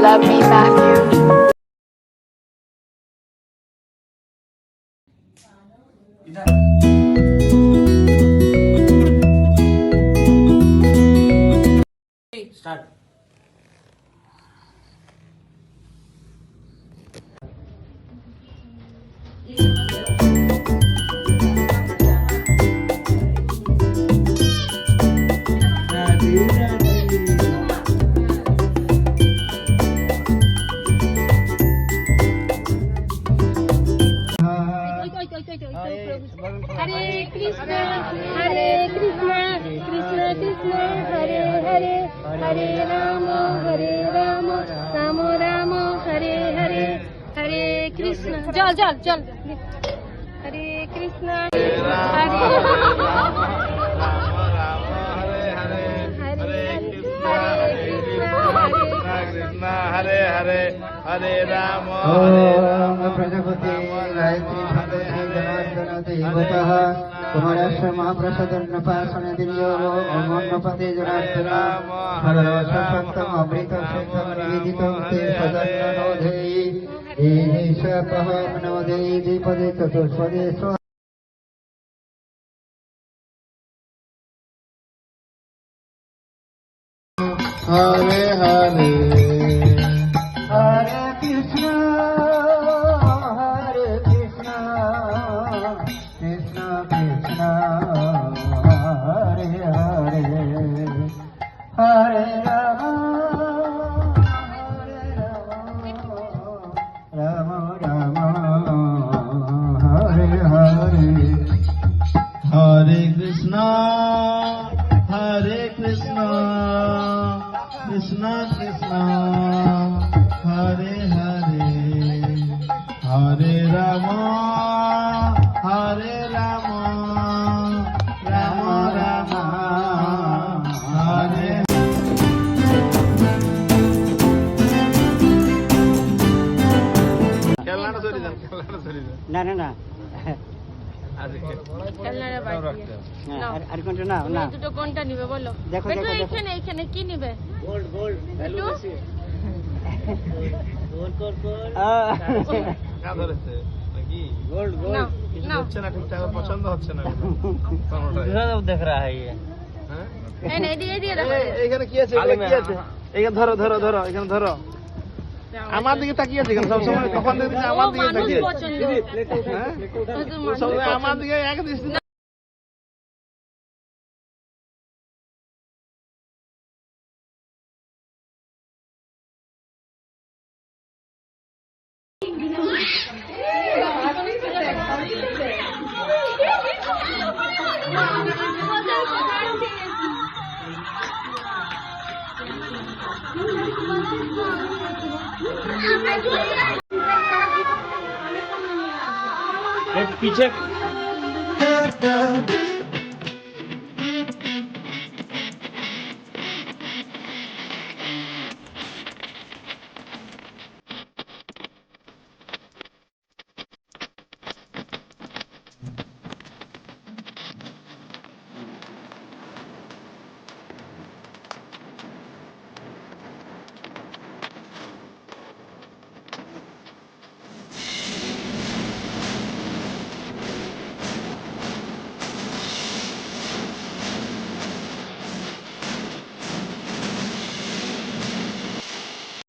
Love me, Matthew. Start. Hare Krishna, Krishna Krishna, Hare Hare, Hare Rama, Rama Rama, Hare Hare, Hare Krishna. Jal. Hare Krishna, Hare Krishna, Hare Hare, Hare Rama, Prajapati Gayatri Bhagwati Janardan देवतः कुमारस्य महाप्रसादन्नपासन दिव्योरो अमन्नपते Janardan हरसत्तम अमृत सिद्धम निवेदितं ते सदन्नोधेयि एहि सपः मनोधेयि द्विपदे चतुष्पदे स्व हरे हरे हरे कृष्णा कृष्णा कृष्णा हरे हरे हरे राम राम राम हरे हरे हरे कृष्णा कृष्णा कृष्णा हरे हरे हरे राम राम राम हरे না আর কোনটা না দুটো কোনটা নিবে বলো? দেখো এখানে কি নিবে? গোল্ড পছন্দ হচ্ছে না देख रहा है ये এখানে কি আছে এখানে ধরো এখানে ধরো আমার দিকে তাকিয়ে আছে সবসময় কখন দেখছি আমার দিকে তাকিয়ে সবসময় আমার দিকে এক দৃষ্টি पीछे